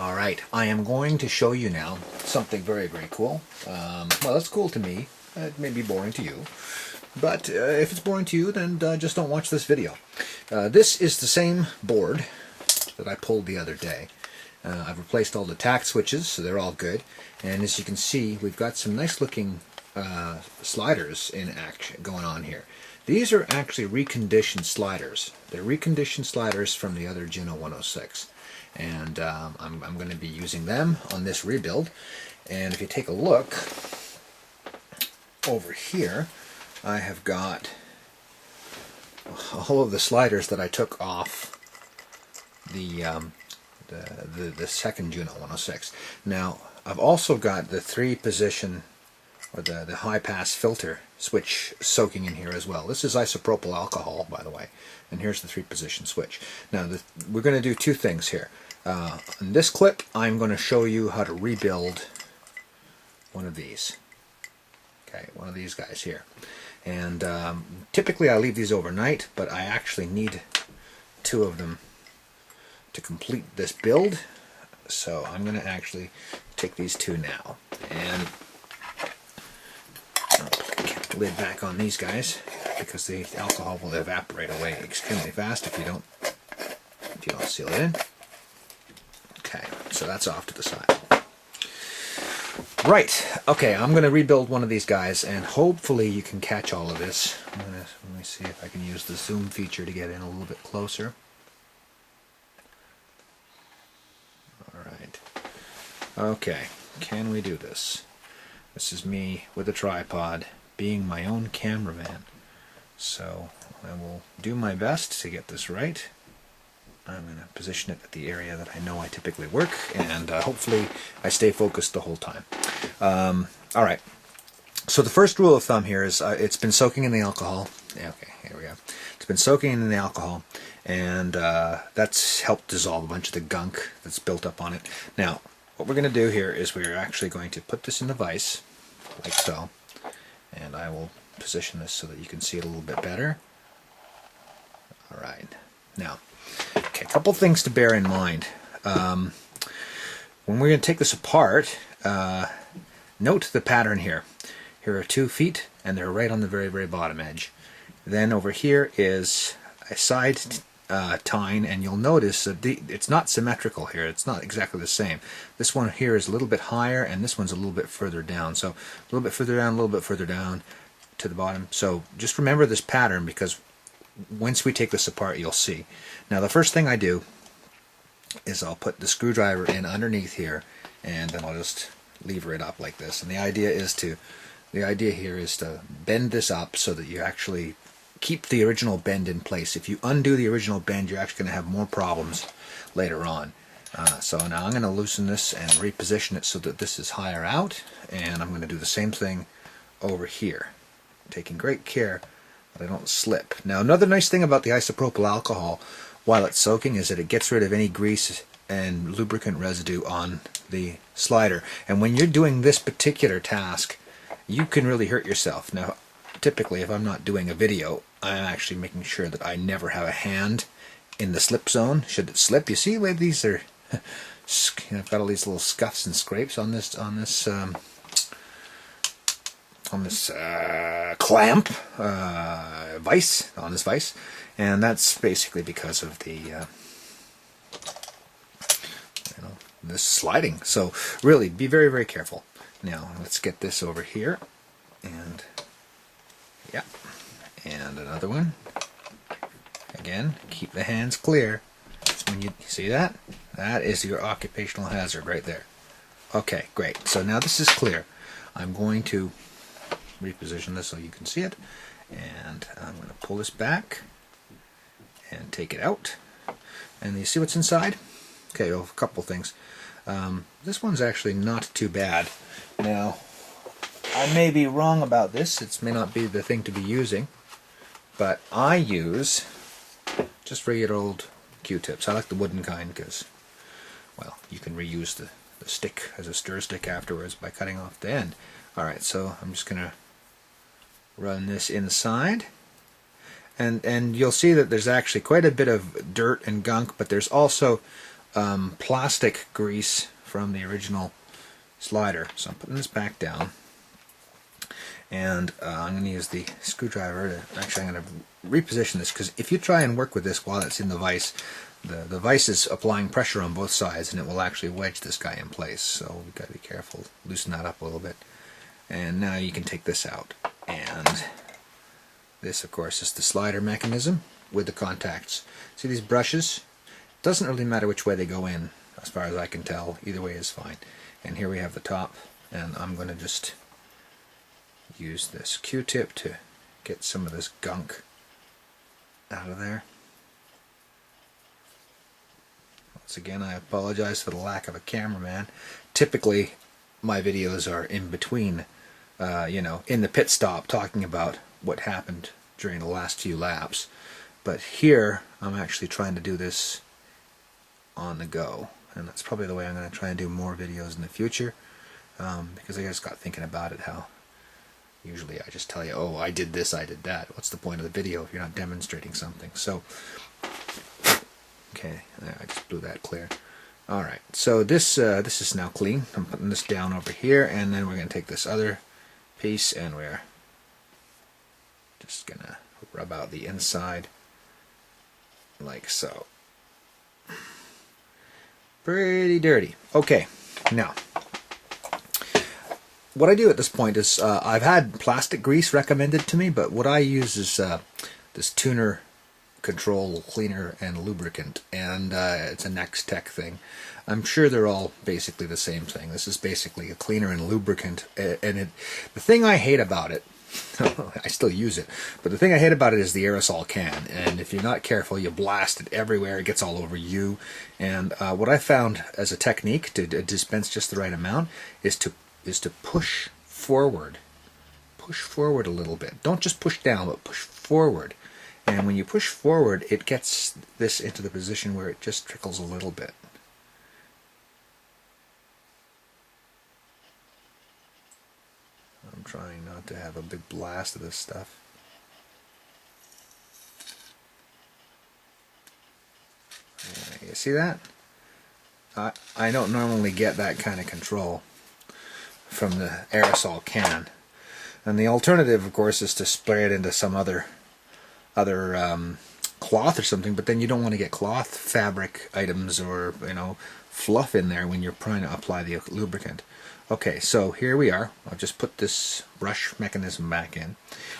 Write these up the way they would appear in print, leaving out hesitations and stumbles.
Alright, I am going to show you now something very, very cool. Well, it's cool to me. It may be boring to you. But if it's boring to you, then just don't watch this video. This is the same board that I pulled the other day. I've replaced all the tact switches, so they're all good. And as you can see, we've got some nice looking sliders in action going on here. These are actually reconditioned sliders. They're reconditioned sliders from the other Juno-106. And I'm going to be using them on this rebuild. And if you take a look over here, I have got all of the sliders that I took off the second Juno-106. Now I've also got the 3-position or the high pass filter switch soaking in here as well. This is isopropyl alcohol, by the way, and here's the 3-position switch. Now we're going to do two things here. In this clip, I'm going to show you how to rebuild one of these. Okay, one of these guys here. And typically I leave these overnight, but I actually need 2 of them to complete this build. So I'm going to actually take these 2 now. And get the lid back on these guys, because the alcohol will evaporate away extremely fast if you don't seal it in. Okay, so that's off to the side. Right, okay, I'm going to rebuild one of these guys, and hopefully you can catch all of this. Let me see if I can use the zoom feature to get in a little bit closer. Alright. Okay, can we do this? This is me with a tripod, being my own cameraman. So I will do my best to get this right. I'm going to position it at the area that I know I typically work, and hopefully I stay focused the whole time. Alright, so the first rule of thumb here is it's been soaking in the alcohol. Yeah, okay, here we go. It's been soaking in the alcohol, and that's helped dissolve a bunch of the gunk that's built up on it. Now, what we're going to do here is we're actually going to put this in the vise, like so, and I will position this so that you can see it a little bit better. Alright, now, okay, a couple things to bear in mind. When we're going to take this apart, note the pattern here. Here are 2 feet, and they're right on the very, very bottom edge. Then over here is a side tine, and you'll notice that it's not symmetrical here. It's not exactly the same. This one here is a little bit higher, and this one's a little bit further down. So a little bit further down, a little bit further down to the bottom. So just remember this pattern, because once we take this apart, you'll see. Now the first thing I do is I'll put the screwdriver in underneath here, and then I'll just lever it up like this. And the idea here is to bend this up so that you actually keep the original bend in place. If you undo the original bend, you're actually going to have more problems later on. So now I'm going to loosen this and reposition it so that this is higher out, and I'm going to do the same thing over here, taking great care that I don't slip. Now another nice thing about the isopropyl alcohol while it's soaking is that it gets rid of any grease and lubricant residue on the slider. And when you're doing this particular task, you can really hurt yourself. Now typically if I'm not doing a video, I'm actually making sure that I never have a hand in the slip zone should it slip. You see where these are I've got all these little scuffs and scrapes on this clamp vise, on this vise, and that's basically because of the this sliding. So really be very, very careful. Now let's get this over here, and yeah, and another one. Again, keep the hands clear. So when you see that, that is your occupational hazard right there. Okay, great. So now this is clear. I'm going to reposition this so you can see it, and I'm going to pull this back and take it out, and you see what's inside? Okay, well, a couple things. This one's actually not too bad. Now I may be wrong about this, it may not be the thing to be using, but I use just regular old Q-tips. I like the wooden kind because, well, you can reuse the stick as a stir stick afterwards by cutting off the end. Alright, so I'm just going to run this inside, and you'll see that there's actually quite a bit of dirt and gunk, but there's also plastic grease from the original slider. So I'm putting this back down, and I'm going to use the screwdriver to, actually I'm going to reposition this, because if you try and work with this while it's in the vise, the vise is applying pressure on both sides and it will actually wedge this guy in place. So we've got to be careful, loosen that up a little bit. And now you can take this out. And this, of course, is the slider mechanism with the contacts. See these brushes? Doesn't really matter which way they go in, as far as I can tell. Either way is fine. And here we have the top, and I'm going to just use this Q-tip to get some of this gunk out of there. Once again, I apologize for the lack of a cameraman. Typically, my videos are in between, you know, in the pit stop, talking about what happened during the last few laps. But here, I'm actually trying to do this on the go. And that's probably the way I'm going to try and do more videos in the future, because I just got thinking about it, how usually I just tell you, oh, I did this, I did that. What's the point of the video if you're not demonstrating something? So, okay, there, I just blew that clear. Alright, so this is now clean. I'm putting this down over here, and then we're going to take this other piece and we're just going to rub out the inside like so. Pretty dirty. Okay, now what I do at this point is I've had plastic grease recommended to me, but what I use is this tuner control cleaner and lubricant, and it's a Next Tech thing. I'm sure they're all basically the same thing. This is basically a cleaner and lubricant, and the thing I hate about it, I still use it, but the thing I hate about it is the aerosol can, and if you're not careful, you blast it everywhere. It gets all over you. And what I found as a technique to dispense just the right amount is to push forward. Push forward a little bit. Don't just push down, but push forward. And when you push forward, it gets this into the position where it just trickles a little bit. I'm trying not to have a big blast of this stuff. You see that? I don't normally get that kind of control from the aerosol can. And the alternative, of course, is to spray it into some other cloth or something, but then you don't want to get cloth fabric items or, you know, fluff in there when you're trying to apply the lubricant. Okay, so here we are. I've just put this brush mechanism back in,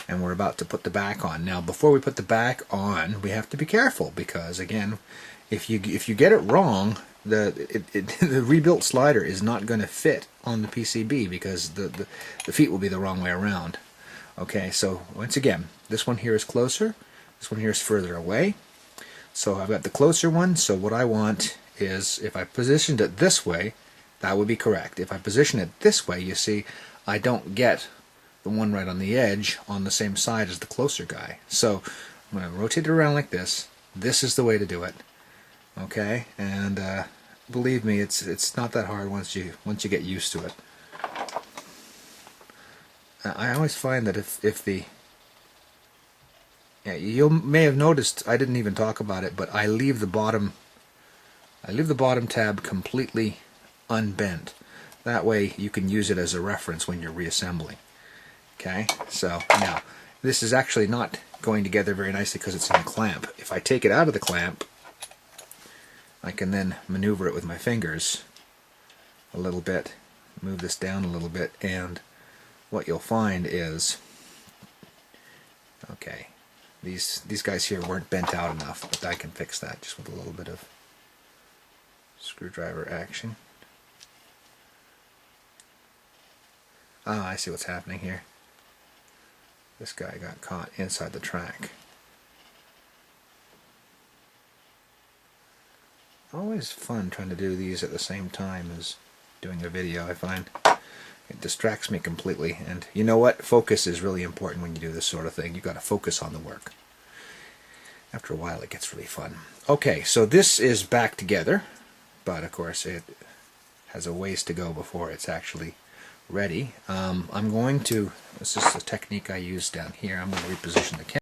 and we're about to put the back on. Now, before we put the back on, we have to be careful, because again, if you get it wrong, the rebuilt slider is not going to fit on the PCB, because the feet will be the wrong way around. Okay, so once again, this one here is closer, this one here is further away. So I've got the closer one, so what I want is, if I positioned it this way, that would be correct. If I position it this way, you see, I don't get the one right on the edge on the same side as the closer guy. So I'm going to rotate it around like this. This is the way to do it. Okay, and believe me, it's not that hard once you get used to it. I always find that if the you may have noticed I didn't even talk about it, but I leave the bottom tab completely unbent. That way you can use it as a reference when you're reassembling. Okay, so now this is actually not going together very nicely because it's in a clamp. If I take it out of the clamp, I can then maneuver it with my fingers a little bit, move this down a little bit, and what you'll find is, okay, these guys here weren't bent out enough, but I can fix that just with a little bit of screwdriver action. Ah, I see what's happening here. This guy got caught inside the track. Always fun trying to do these at the same time as doing a video. I find it distracts me completely, and you know what? Focus is really important when you do this sort of thing. You've got to focus on the work. After a while it gets really fun. Okay, so this is back together, but of course it has a ways to go before it's actually ready. I'm going to, this is the technique I use down here, I'm going to reposition the camera.